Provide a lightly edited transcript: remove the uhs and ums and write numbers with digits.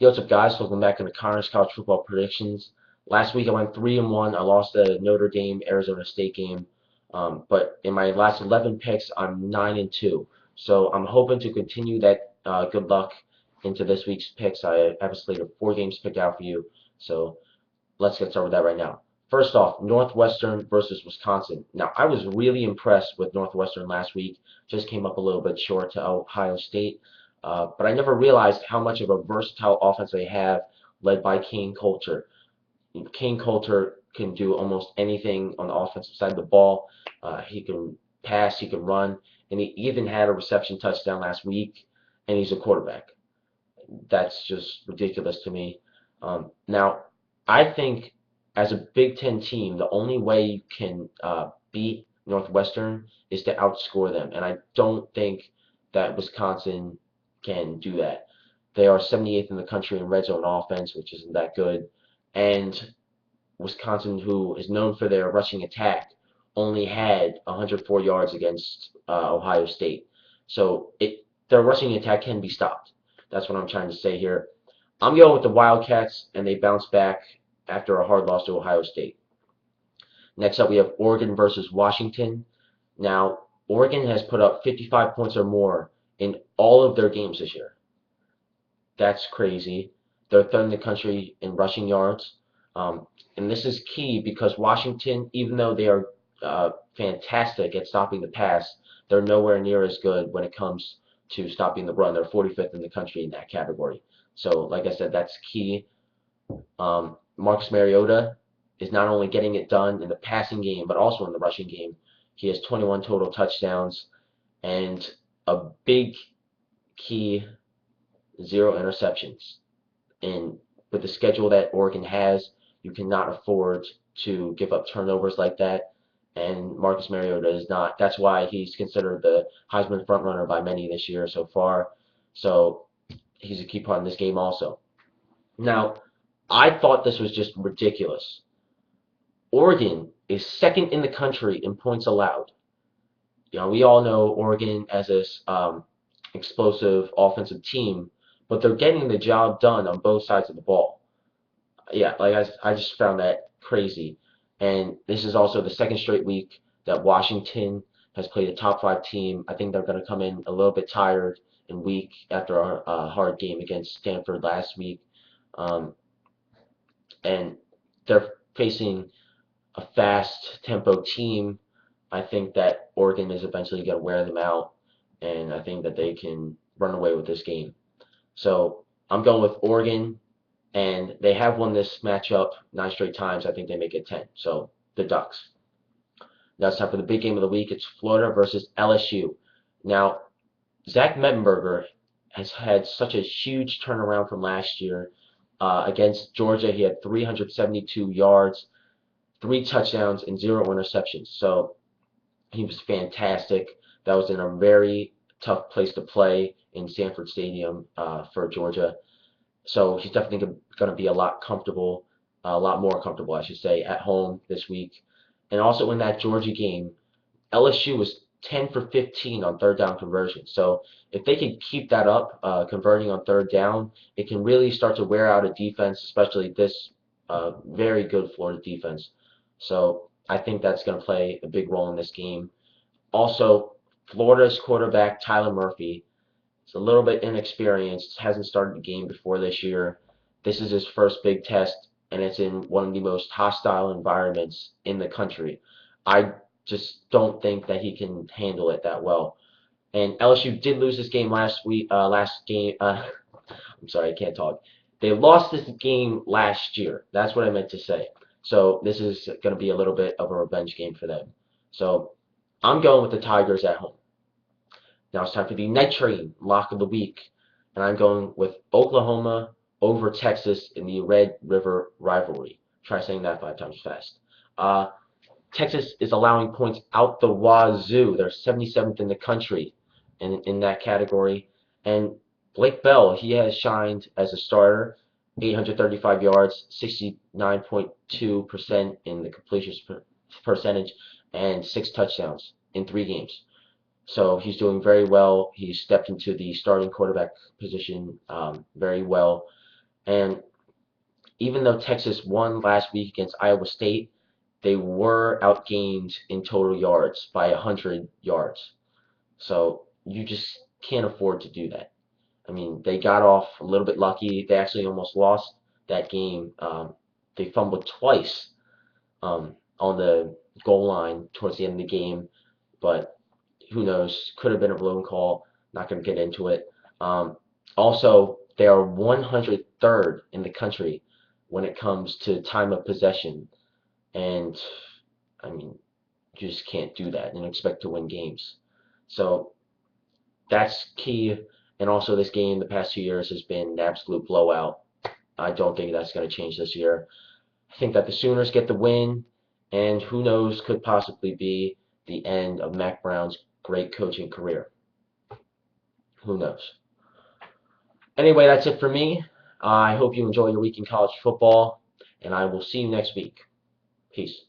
Yo, what's up, guys? Welcome back to the Connors College Football Predictions. Last week I went 3-1. I lost the Notre Dame Arizona State game, but in my last 11 picks, I'm 9-2. So I'm hoping to continue that good luck into this week's picks. I have a slate of 4 games picked out for you. So let's get started with that right now. First off, Northwestern versus Wisconsin. Now, I was really impressed with Northwestern last week. Just came up a little bit short to Ohio State. But I never realized how much of a versatile offense they have, led by Kane Coulter. Kane Coulter can do almost anything on the offensive side of the ball. He can pass, he can run, and he even had a reception touchdown last week, and he's a quarterback. That's just ridiculous to me. Now, I think as a Big Ten team, the only way you can beat Northwestern is to outscore them, and I don't think that Wisconsin can do that. They are 78th in the country in red zone offense, which isn't that good, and Wisconsin, who is known for their rushing attack, only had 104 yards against Ohio State. So their rushing attack can be stopped. That's what I'm trying to say here. I'm going with the Wildcats, and they bounce back after a hard loss to Ohio State. Next up, we have Oregon versus Washington. Now, Oregon has put up 55 points or more in all of their games this year. That's crazy. They're third in the country in rushing yards. And this is key because Washington, even though they are fantastic at stopping the pass, they're nowhere near as good when it comes to stopping the run. They're 45th in the country in that category. So, like I said, that's key. Marcus Mariota is not only getting it done in the passing game, but also in the rushing game. He has 21 total touchdowns and a big key, 0 interceptions. And with the schedule that Oregon has, you cannot afford to give up turnovers like that. And Marcus Mariota is not. That's why he's considered the Heisman frontrunner by many this year so far. So he's a key part in this game also. Now, I thought this was just ridiculous. Oregon is second in the country in points allowed. We all know Oregon as this explosive offensive team, but they're getting the job done on both sides of the ball. Yeah, like I just found that crazy. And this is also the second straight week that Washington has played a top 5 team. I think they're going to come in a little bit tired and weak after a hard game against Stanford last week. Um, and they're facing a fast tempo team. I think that Oregon is eventually going to wear them out, and I think that they can run away with this game. So I'm going with Oregon, and they have won this matchup 9 straight times. I think they make it 10. So the Ducks. Now it's time for the big game of the week. It's Florida versus LSU. Now, Zach Mettenberger has had such a huge turnaround from last year. Against Georgia, he had 372 yards, 3 touchdowns, and 0 interceptions. So he was fantastic. That was in a very tough place to play in Sanford Stadium for Georgia. So he's definitely going to be a lot more comfortable, I should say, at home this week. And also in that Georgia game, LSU was 10 for 15 on third down conversion. So if they can keep that up, converting on third down, it can really start to wear out a defense, especially this very good Florida defense. So I think that's going to play a big role in this game. Also, Florida's quarterback, Tyler Murphy, is a little bit inexperienced, hasn't started the game before this year. This is his first big test, and it's in one of the most hostile environments in the country. I just don't think that he can handle it that well. And LSU did lose this game last week. I'm sorry, I can't talk. They lost this game last year. That's what I meant to say. So this is going to be a little bit of a revenge game for them. So I'm going with the Tigers at home. Now it's time for the Night Train lock of the week, and I'm going with Oklahoma over Texas in the Red River rivalry. Try saying that 5 times fast. Texas is allowing points out the wazoo. They're 77th in the country in that category. And Blake Bell, he has shined as a starter. 835 yards, 69.2% in the completion percentage, and 6 touchdowns in 3 games. So he's doing very well. He's stepped into the starting quarterback position very well. And even though Texas won last week against Iowa State, they were outgained in total yards by 100 yards. So you just can't afford to do that. I mean, they got off a little bit lucky. They actually almost lost that game. They fumbled twice on the goal line towards the end of the game, but who knows? Could have been a blown call. Not going to get into it. Um, Also, they are 103rd in the country when it comes to time of possession, and I mean, you just can't do that and expect to win games. So that's key. And also, this game the past 2 years has been an absolute blowout. I don't think that's going to change this year. I think that the Sooners get the win, and who knows, could possibly be the end of Mac Brown's great coaching career. Who knows? Anyway, that's it for me. I hope you enjoy your week in college football, and I will see you next week. Peace.